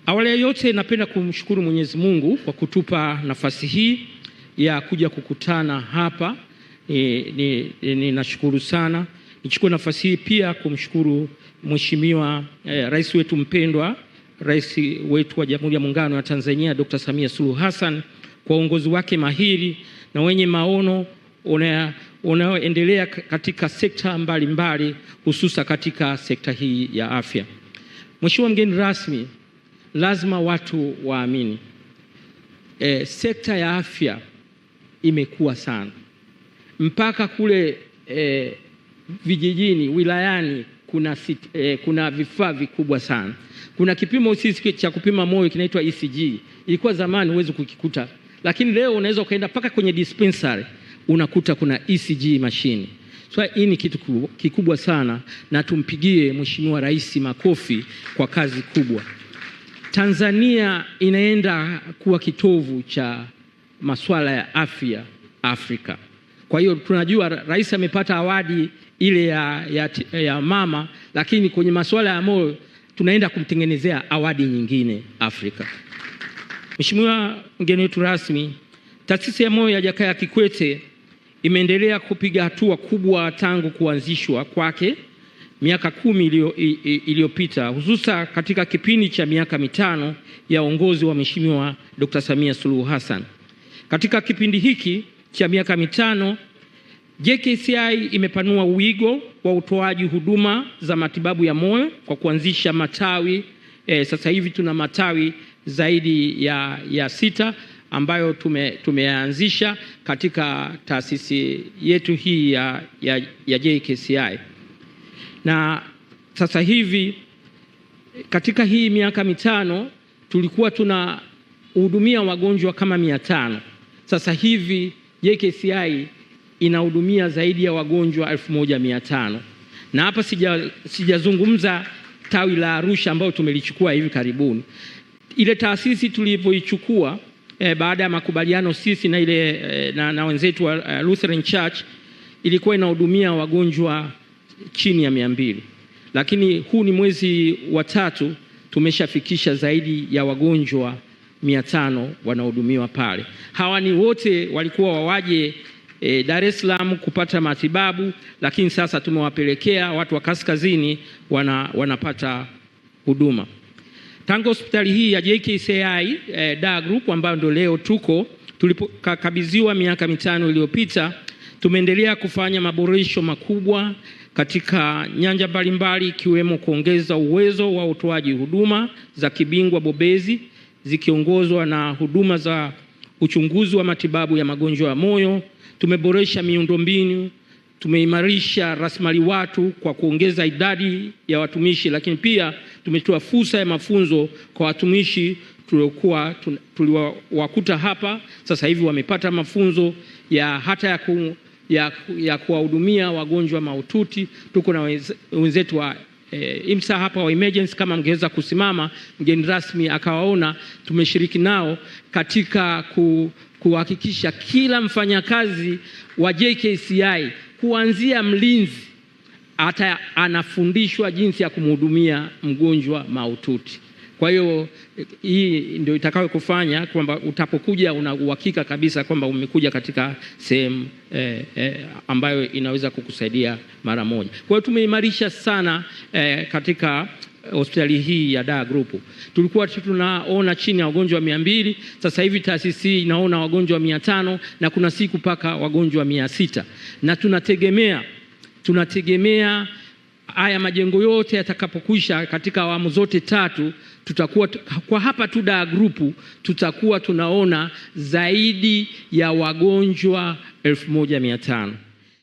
Awali ya yote napenda kumshukuru Mwenyezi Mungu kwa kutupa nafasi hii ya kuja kukutana hapa. Ninashukuru sana. Nichukue nafasi hii pia kumshukuru Mheshimiwa Rais wetu mpendwa, Rais wetu wa Jamhuri ya Muungano wa Tanzania Dr. Samia Suluhu Hassan kwa uongozi wake mahiri na wenye maono unaoendelea katika sekta mbalimbali, hususa katika sekta hii ya afya. Mheshimiwa mgeni rasmi, lazima watu waamini sekta ya afya imekuwa sana mpaka kule vijijini, wilayani kuna vifaa vikubwa sana. Kuna kipimo sisi cha kupima moyo kinaitwa ECG. Ilikuwa zamani huwezi kukikuta, lakini leo unaweza ukaenda paka kwenye dispensary unakuta kuna ECG machine. So hii ni kitu kikubwa sana, na tumpigie Mheshimiwa Rais makofi kwa kazi kubwa. Tanzania inaenda kuwa kitovu cha masuala ya afya Afrika. Kwa hiyo tunajua Rais amepata awadi ile ya mama, lakini kwenye masuala ya moyo tunaenda kumtengenezea awadi nyingine Afrika. Mheshimiwa mgeni wetu rasmi, taasisi ya moyo ya Jakaya Kikwete imeendelea kupiga hatua kubwa tangu kuanzishwa kwake miaka 10 iliyopita, hususa katika kipindi cha miaka 5 ya uongozi wa Mheshimiwa Dr. Samia Suluhu Hassan. Katika kipindi hiki cha miaka 5, JKCI imepanua wigo wa utoaji huduma za matibabu ya moyo kwa kuanzisha matawi. Sasa hivi tuna matawi zaidi ya 6 ambayo tumeanzisha katika taasisi yetu hii ya JKCI. Na sasa hivi katika hii miaka 5 tulikuwa tunahudumia wagonjwa kama 500. Sasa hivi JKCI inahudumia zaidi ya wagonjwa 1500. Na hapa sijazungumza tawi la Arusha ambao tumelichukua hivi karibuni. Ile taasisi tulipoichukua baada ya makubaliano sisi na na wenzetu wa Lutheran Church, ilikuwa inahudumia wagonjwa chini ya 200. Lakini huu ni mwezi wa 3 tumeshafikisha zaidi ya wagonjwa 500 wanahudumiwa pale. Hawa ni wote walikuwa wawaje Dar es Salaam kupata matibabu, lakini sasa tumewapelekea watu wa kaskazini wanapata huduma. Tangu hospitali hii ya JKCI Dar Group ambayo ndio leo tulipokabidhiwa miaka 5 iliyopita, tumeendelea kufanya maboresho makubwa katika nyanja mbalimbali, ikiwemo kuongeza uwezo wa utoaji huduma za kibingwa bobezi zikiongozwa na huduma za uchunguzi wa matibabu ya magonjwa ya moyo. Tumeboresha miundombinu, tumeimarisha rasilimali watu kwa kuongeza idadi ya watumishi, lakini pia tumetoa fursa ya mafunzo kwa watumishi tuliwakuta hapa. Sasa hivi wamepata mafunzo ya kuwahudumia wagonjwa mahututi. Tuko na wenzetu wa IMSA hapa wa emergency, kama mngeweza kusimama mgeni rasmi akawaona. Tumeshiriki nao katika kuhakikisha kila mfanyakazi wa JKCI kuanzia mlinzi hata anafundishwa jinsi ya kumhudumia mgonjwa mahututi. Kwa hiyo hii ndio itakayo kufanya kwamba utapokuja una uhakika kabisa kwamba umekuja katika sehemu ambayo inaweza kukusaidia mara moja. Kwa hiyo tumeimarisha sana katika hospitali hii ya Dar Group. Tulikuwa tunaona chini ya wagonjwa 200, sasa hivi taasisi inaona wagonjwa 500 na kuna siku paka wagonjwa 600. Na tunategemea haya majengo yote yatakapokwisha katika awamu zote 3, tutakuwa kwa hapa tu Dar Group tutakuwa tunaona zaidi ya wagonjwa 1500.